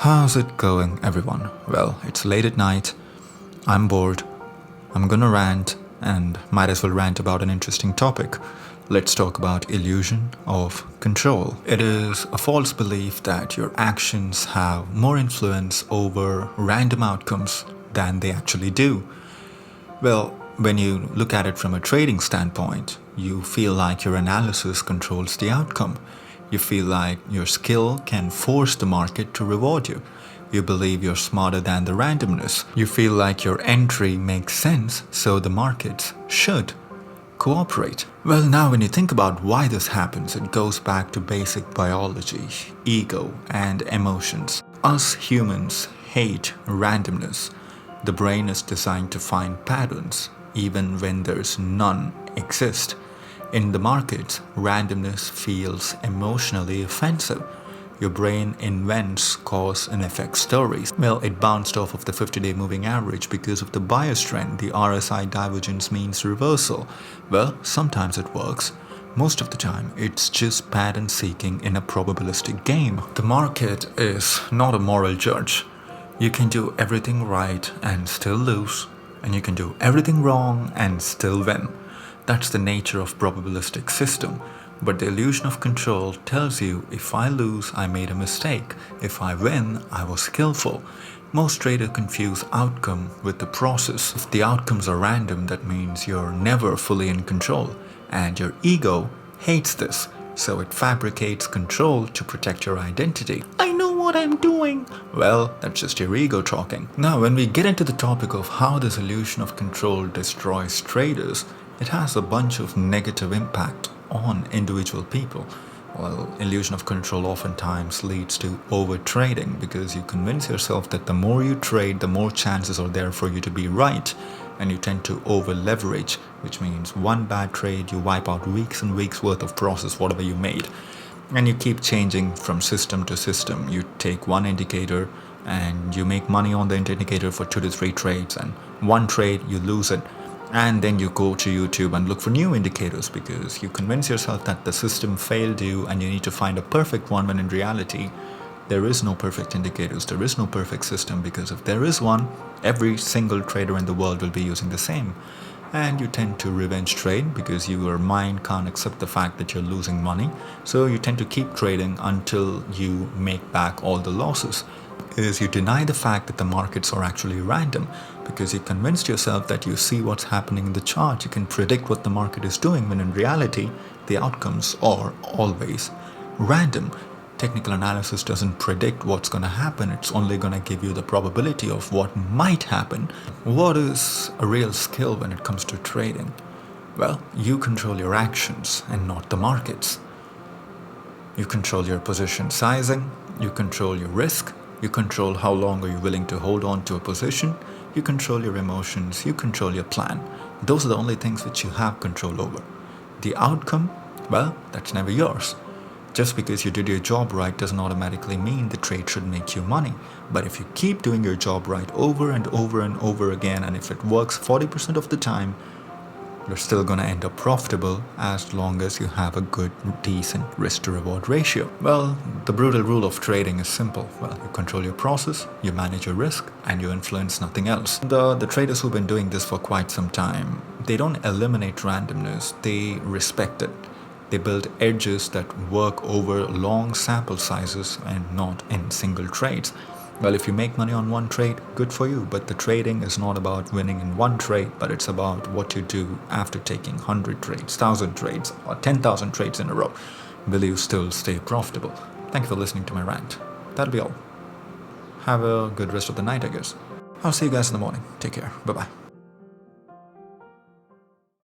How's it going, everyone? Well, it's late at night. I'm bored. I'm gonna rant, and might as well rant about an interesting topic. Let's talk about illusion of control. It is a false belief that your actions have more influence over random outcomes than they actually do. Well, when you look at it from a trading standpoint, you feel like your analysis controls the outcome. You feel like your skill can force the market to reward you. You believe you're smarter than the randomness. You feel like your entry makes sense, so the markets should cooperate. Well, now when you think about why this happens, it goes back to basic biology, ego, and emotions. Us humans hate randomness. The brain is designed to find patterns, even when there's none exist. In the markets, randomness feels emotionally offensive. Your brain invents cause and effect stories. Well, it bounced off of the 50-day moving average because of the bias trend. The RSI divergence means reversal. Well, sometimes it works. Most of the time, it's just pattern seeking in a probabilistic game. The market is not a moral judge. You can do everything right and still lose, and you can do everything wrong and still win. That's the nature of probabilistic system. But the illusion of control tells you if I lose, I made a mistake. If I win, I was skillful. Most traders confuse outcome with the process. If the outcomes are random, that means you're never fully in control. And your ego hates this. So it fabricates control to protect your identity. I know what I'm doing. Well, that's just your ego talking. Now, when we get into the topic of how this illusion of control destroys traders, it has a bunch of negative impact on individual people. Well, illusion of control oftentimes leads to over-trading because you convince yourself that the more you trade, the more chances are there for you to be right. And you tend to over-leverage, which means one bad trade, you wipe out weeks and weeks worth of process, whatever you made. And you keep changing from system to system. You take one indicator and you make money on the indicator for 2 to 3 trades, and one trade, you lose it. And then you go to YouTube and look for new indicators because you convince yourself that the system failed you and you need to find a perfect one, when in reality, there is no perfect indicators, there is no perfect system, because if there is one, every single trader in the world will be using the same. And you tend to revenge trade because your mind can't accept the fact that you're losing money. So you tend to keep trading until you make back all the losses. Is you deny the fact that the markets are actually random because you convinced yourself that you see what's happening in the chart, you can predict what the market is doing, when in reality the outcomes are always random. Technical analysis doesn't predict what's going to happen, it's only going to give you the probability of what might happen. What is a real skill when it comes to trading? Well, you control your actions and not the markets. You control your position sizing, you control your risk, you control how long are you willing to hold on to a position, you control your emotions, you control your plan. Those are the only things which you have control over. The outcome, well, that's never yours. Just because you did your job right doesn't automatically mean the trade should make you money. But if you keep doing your job right over and over and over again, and if it works 40% of the time, you're still going to end up profitable as long as you have a good, decent risk to reward ratio. Well, the brutal rule of trading is simple. Well, you control your process, you manage your risk, and you influence nothing else. The traders who've been doing this for quite some time, they don't eliminate randomness, they respect it. They build edges that work over long sample sizes and not in single trades. Well, if you make money on one trade, good for you, but the trading is not about winning in one trade, but it's about what you do after taking 100 trades, 1,000 trades, or 10,000 trades in a row. Will you still stay profitable? Thank you for listening to my rant. That'll be all. Have a good rest of the night, I guess. I'll see you guys in the morning. Take care. Bye-bye.